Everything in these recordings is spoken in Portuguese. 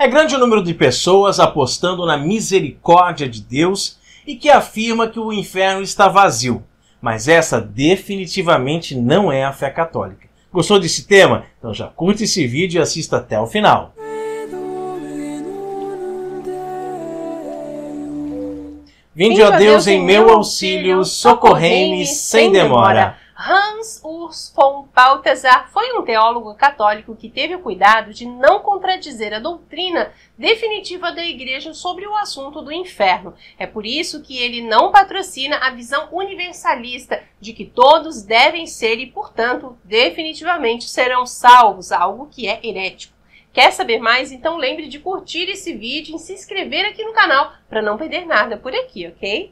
É grande o número de pessoas apostando na misericórdia de Deus e que afirma que o inferno está vazio. Mas essa definitivamente não é a fé católica. Gostou desse tema? Então já curte esse vídeo e assista até o final. Vinde, ó Deus, em meu auxílio, socorrei-me sem demora. Hans Urs von Balthasar foi um teólogo católico que teve o cuidado de não contradizer a doutrina definitiva da Igreja sobre o assunto do inferno. É por isso que ele não patrocina a visão universalista de que todos devem ser e, portanto, definitivamente serão salvos, algo que é herético. Quer saber mais? Então lembre de curtir esse vídeo e se inscrever aqui no canal para não perder nada por aqui, ok?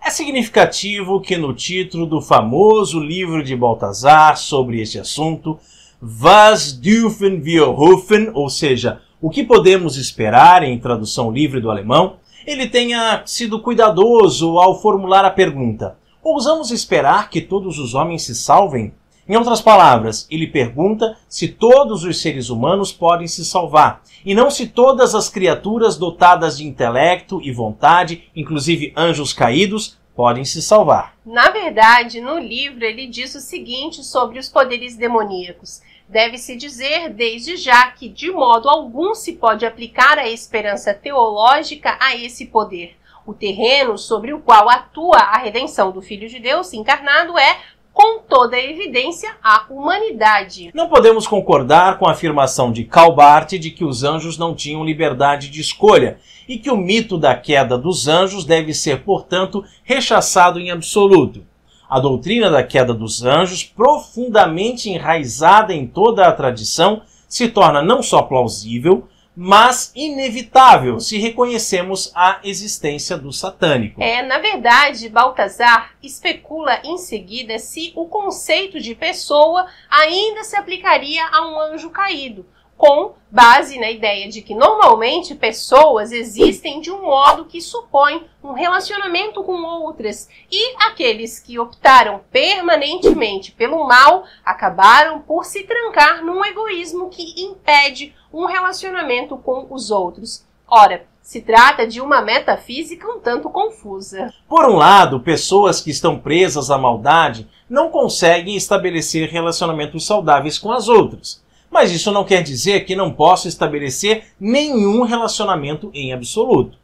É significativo que no título do famoso livro de Balthasar sobre este assunto, Was dürfen wir hoffen, ou seja, o que podemos esperar em tradução livre do alemão, ele tenha sido cuidadoso ao formular a pergunta: ousamos esperar que todos os homens se salvem? Em outras palavras, ele pergunta se todos os seres humanos podem se salvar, e não se todas as criaturas dotadas de intelecto e vontade, inclusive anjos caídos, podem se salvar. Na verdade, no livro ele diz o seguinte sobre os poderes demoníacos. Deve-se dizer desde já que de modo algum se pode aplicar a esperança teológica a esse poder. O terreno sobre o qual atua a redenção do Filho de Deus encarnado é, com toda a evidência, a humanidade. Não podemos concordar com a afirmação de Karl Barth de que os anjos não tinham liberdade de escolha e que o mito da queda dos anjos deve ser, portanto, rechaçado em absoluto. A doutrina da queda dos anjos, profundamente enraizada em toda a tradição, se torna não só plausível, mas inevitável se reconhecemos a existência do satânico. Na verdade, Balthasar especula em seguida se o conceito de pessoa ainda se aplicaria a um anjo caído, com base na ideia de que normalmente pessoas existem de um modo que supõe um relacionamento com outras, e aqueles que optaram permanentemente pelo mal acabaram por se trancar num egoísmo que impede um relacionamento com os outros. Ora, se trata de uma metafísica um tanto confusa. Por um lado, pessoas que estão presas à maldade não conseguem estabelecer relacionamentos saudáveis com as outras. Mas isso não quer dizer que não possa estabelecer nenhum relacionamento em absoluto.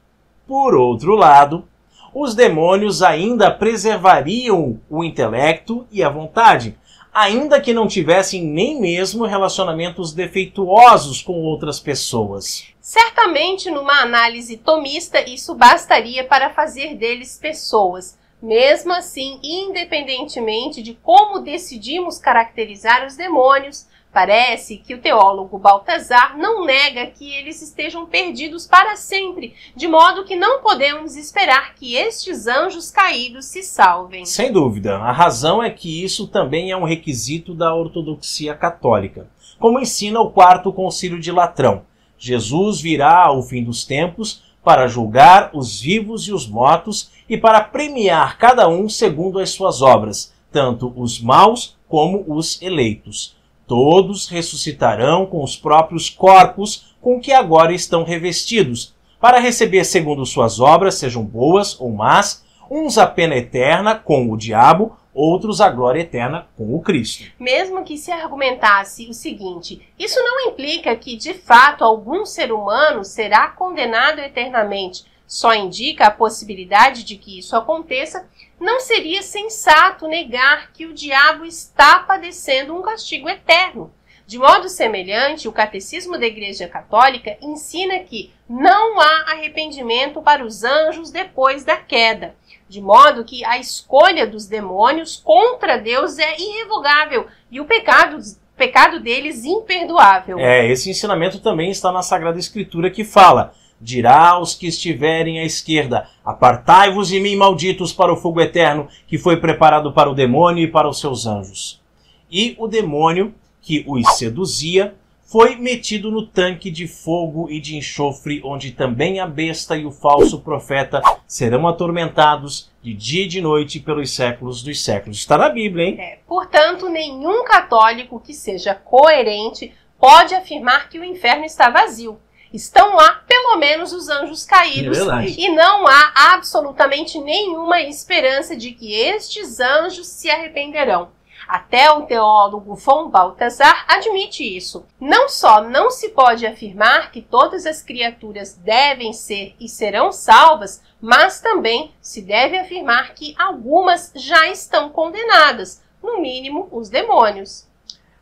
Por outro lado, os demônios ainda preservariam o intelecto e a vontade, ainda que não tivessem nem mesmo relacionamentos defeituosos com outras pessoas. Certamente, numa análise tomista, isso bastaria para fazer deles pessoas. Mesmo assim, independentemente de como decidimos caracterizar os demônios, parece que o teólogo Balthasar não nega que eles estejam perdidos para sempre, de modo que não podemos esperar que estes anjos caídos se salvem. Sem dúvida, a razão é que isso também é um requisito da ortodoxia católica. Como ensina o Quarto Concílio de Latrão, Jesus virá ao fim dos tempos para julgar os vivos e os mortos e para premiar cada um segundo as suas obras, tanto os maus como os eleitos. Todos ressuscitarão com os próprios corpos com que agora estão revestidos, para receber segundo suas obras, sejam boas ou más, uns a pena eterna com o diabo, outros a glória eterna com o Cristo. Mesmo que se argumentasse o seguinte, isso não implica que, de fato, algum ser humano será condenado eternamente, só indica a possibilidade de que isso aconteça, não seria sensato negar que o diabo está padecendo um castigo eterno. De modo semelhante, o Catecismo da Igreja Católica ensina que não há arrependimento para os anjos depois da queda, de modo que a escolha dos demônios contra Deus é irrevogável e o pecado deles imperdoável. Esse ensinamento também está na Sagrada Escritura, que fala: dirá aos que estiverem à esquerda, apartai-vos de mim, malditos, para o fogo eterno, que foi preparado para o demônio e para os seus anjos. E o demônio que os seduzia foi metido no tanque de fogo e de enxofre, onde também a besta e o falso profeta serão atormentados de dia e de noite pelos séculos dos séculos. Está na Bíblia, hein? Portanto, nenhum católico que seja coerente pode afirmar que o inferno está vazio. Estão lá, pelo menos, os anjos caídos. E não há absolutamente nenhuma esperança de que estes anjos se arrependerão. Até o teólogo von Balthasar admite isso. Não só não se pode afirmar que todas as criaturas devem ser e serão salvas, mas também se deve afirmar que algumas já estão condenadas, no mínimo os demônios.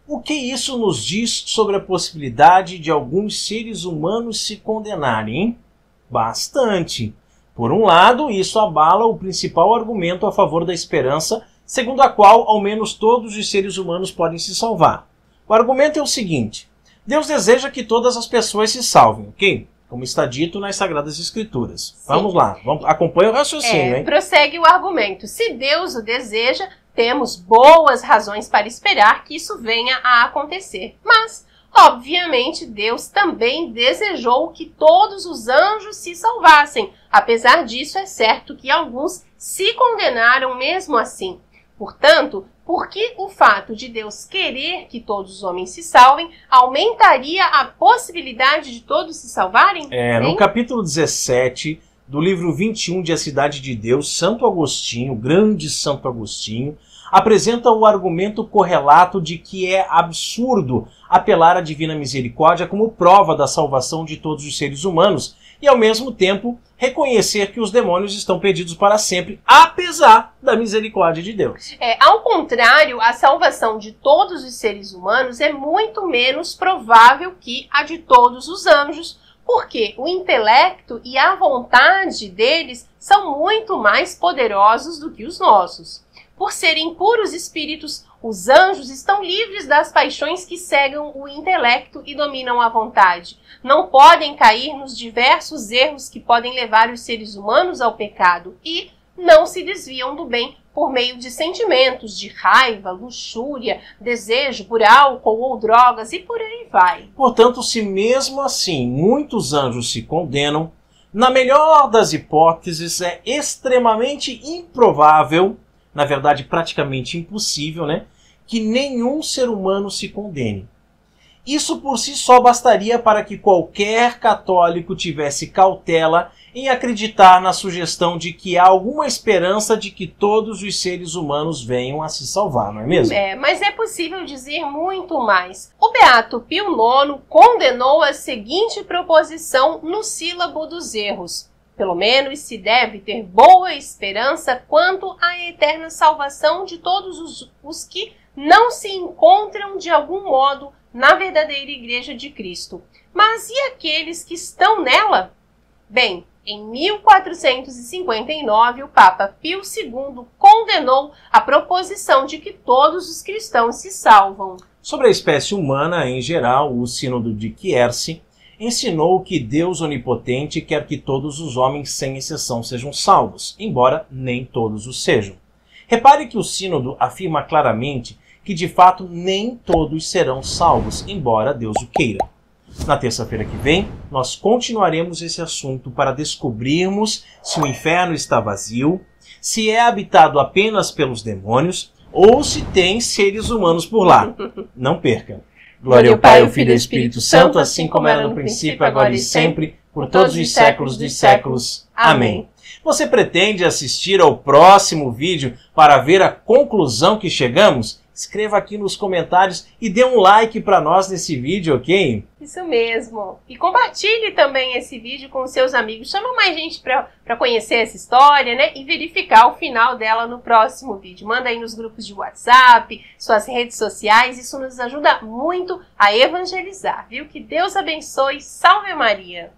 O que isso nos diz sobre a possibilidade de alguns seres humanos se condenarem, hein? Bastante. Por um lado, isso abala o principal argumento a favor da esperança, segundo a qual ao menos todos os seres humanos podem se salvar. O argumento é o seguinte: Deus deseja que todas as pessoas se salvem, ok? Como está dito nas Sagradas Escrituras. Sim. Vamos lá, acompanha o raciocínio, hein? Prossegue o argumento. Se Deus o deseja, temos boas razões para esperar que isso venha a acontecer. Mas, obviamente, Deus também desejou que todos os anjos se salvassem. Apesar disso, é certo que alguns se condenaram mesmo assim. Portanto, por que o fato de Deus querer que todos os homens se salvem aumentaria a possibilidade de todos se salvarem? No capítulo 17 do livro 21 de A Cidade de Deus, Santo Agostinho, grande Santo Agostinho, apresenta o argumento correlato de que é absurdo apelar à divina misericórdia como prova da salvação de todos os seres humanos e, ao mesmo tempo, reconhecer que os demônios estão perdidos para sempre, apesar da misericórdia de Deus. Ao contrário, a salvação de todos os seres humanos é muito menos provável que a de todos os anjos, porque o intelecto e a vontade deles são muito mais poderosos do que os nossos. Por serem puros espíritos, os anjos estão livres das paixões que cegam o intelecto e dominam a vontade. Não podem cair nos diversos erros que podem levar os seres humanos ao pecado e não se desviam do bem por meio de sentimentos de raiva, luxúria, desejo por álcool ou drogas e por aí vai. Portanto, se mesmo assim muitos anjos se condenam, na melhor das hipóteses é extremamente improvável, na verdade praticamente impossível, que nenhum ser humano se condene. Isso por si só bastaria para que qualquer católico tivesse cautela em acreditar na sugestão de que há alguma esperança de que todos os seres humanos venham a se salvar, não é mesmo? Mas é possível dizer muito mais. O Beato Pio IX condenou a seguinte proposição no Sílabo dos Erros: pelo menos se deve ter boa esperança quanto à eterna salvação de todos os que não se encontram de algum modo na verdadeira Igreja de Cristo. Mas e aqueles que estão nela? Bem, em 1459, o Papa Pio II condenou a proposição de que todos os cristãos se salvam. Sobre a espécie humana, em geral, o Sínodo de Quierce ensinou que Deus onipotente quer que todos os homens, sem exceção, sejam salvos, embora nem todos o sejam. Repare que o Sínodo afirma claramente que, de fato, nem todos serão salvos, embora Deus o queira. Na terça-feira que vem, nós continuaremos esse assunto para descobrirmos se o inferno está vazio, se é habitado apenas pelos demônios ou se tem seres humanos por lá. Não perca! Glória ao Pai, ao Filho e ao Espírito Santo, assim como era no princípio, agora e sempre, por todos os séculos dos séculos. Amém. Você pretende assistir ao próximo vídeo para ver a conclusão que chegamos? Escreva aqui nos comentários e dê um like para nós nesse vídeo, ok? Isso mesmo. E compartilhe também esse vídeo com seus amigos. Chama mais gente para conhecer essa história, e verificar o final dela no próximo vídeo. Manda aí nos grupos de WhatsApp, suas redes sociais. Isso nos ajuda muito a evangelizar, viu? Que Deus abençoe. Salve Maria!